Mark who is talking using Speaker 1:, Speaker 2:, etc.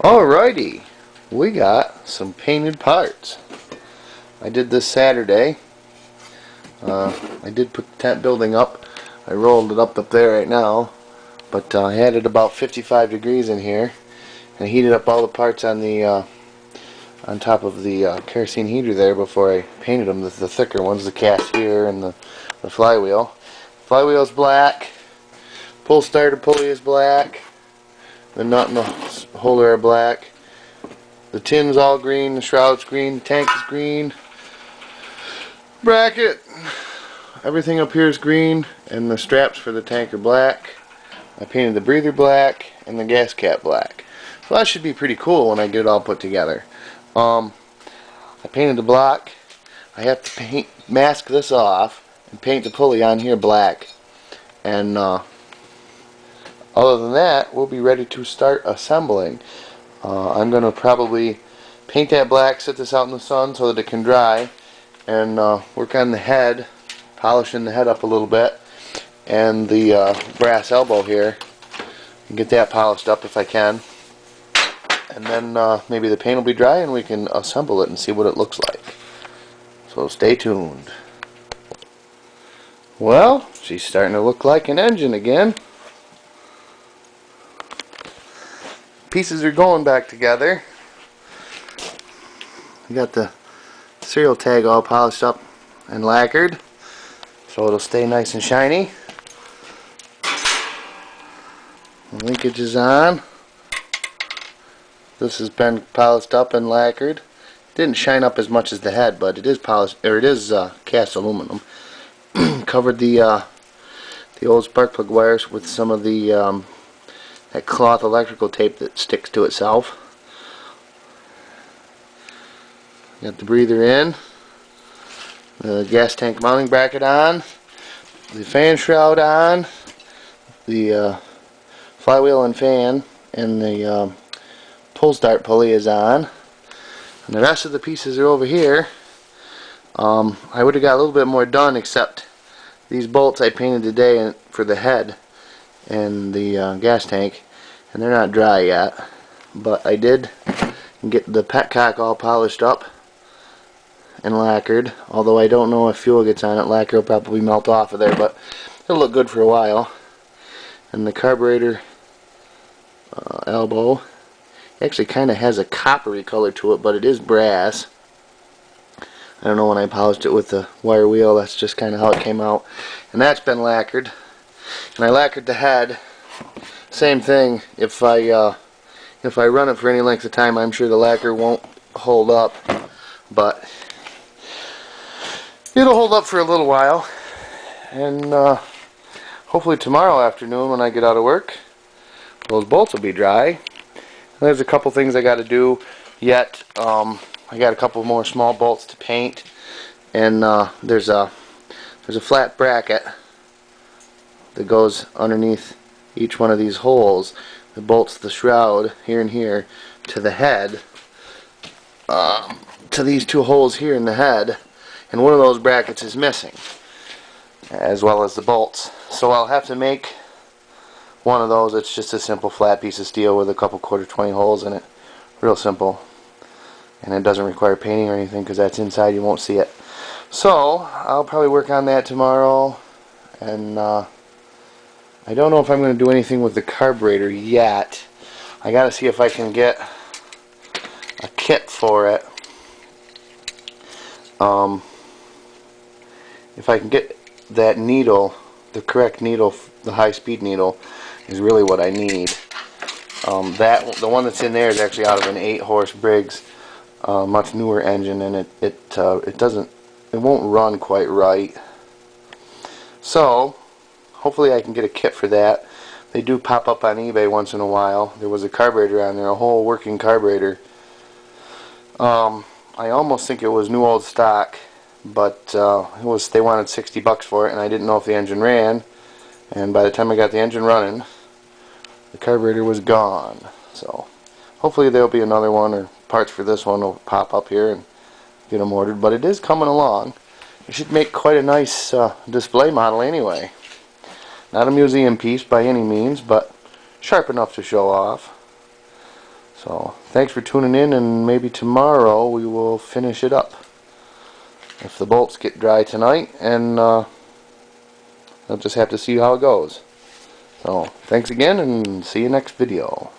Speaker 1: Alrighty, we got some painted parts. I did this Saturday. I did put the tent building up. I rolled it up there right now, but I had it about 55 degrees in here, and I heated up all the parts on the on top of the kerosene heater there before I painted them. The thicker ones, the cast here and the flywheel. Flywheel's black. Pull starter pulley is black. The nut and the holder are black. The tin's all green, the shroud's green, the tank is green. Bracket, everything up here is green, and the straps for the tank are black. I painted the breather black and the gas cap black. So that should be pretty cool when I get it all put together. I painted the block. I have to mask this off and paint the pulley on here black. And other than that, we'll be ready to start assembling. I'm going to probably paint that black, set this out in the sun so that it can dry, and work on the head, polishing the head up a little bit, and the brass elbow here, and get that polished up if I can. And then maybe the paint will be dry and we can assemble it and see what it looks like. So stay tuned. Well, she's starting to look like an engine again. Pieces are going back together. We got the serial tag all polished up and lacquered, so it'll stay nice and shiny. The linkage is on. This has been polished up and lacquered. Didn't shine up as much as the head, but it is polished, or it is cast aluminum. Covered the old spark plug wires with some of the that cloth electrical tape that sticks to itself. Got the breather in, the gas tank mounting bracket on, the fan shroud on, the flywheel and fan, and the pull start pulley is on, and the rest of the pieces are over here. I would have got a little bit more done, except these bolts I painted today for the head and the gas tank, and they're not dry yet, but I did get the petcock all polished up and lacquered, although I don't know if fuel gets on it. Lacquer will probably melt off of there, but it'll look good for a while. And the carburetor elbow actually kind of has a coppery color to it, but it is brass. I don't know, when I polished it with the wire wheel, that's just kind of how it came out. And that's been lacquered. And I lacquered the head. Same thing. If I run it for any length of time, I'm sure the lacquer won't hold up, but it'll hold up for a little while. And hopefully tomorrow afternoon when I get out of work, those bolts will be dry. And there's a couple things I got to do yet. I got a couple more small bolts to paint, and there's a flat bracket that goes underneath each one of these holes that bolts the shroud here and here to the head, to these two holes here in the head, and one of those brackets is missing, as well as the bolts. So I'll have to make one of those. It's just a simple flat piece of steel with a couple 1/4-20 holes in it. Real simple. And it doesn't require painting or anything because that's inside, you won't see it. So I'll probably work on that tomorrow, and I don't know if I'm going to do anything with the carburetor yet. I got to see if I can get a kit for it. If I can get that needle, the correct needle, the high-speed needle, is really what I need. The one that's in there is actually out of an 8-horse Briggs. Much newer engine, and it won't run quite right. So hopefully I can get a kit for that. They do pop up on eBay once in a while. There was a carburetor on there, a whole working carburetor. I almost think it was new old stock, but they wanted $60 for it, and I didn't know if the engine ran. And by the time I got the engine running, the carburetor was gone. So hopefully there'll be another one, or parts for this one will pop up here and get them ordered. But it is coming along. It should make quite a nice display model anyway. Not a museum piece by any means, but sharp enough to show off. So thanks for tuning in, and maybe tomorrow we will finish it up if the bolts get dry tonight, and I'll just have to see how it goes. So thanks again, and see you next video.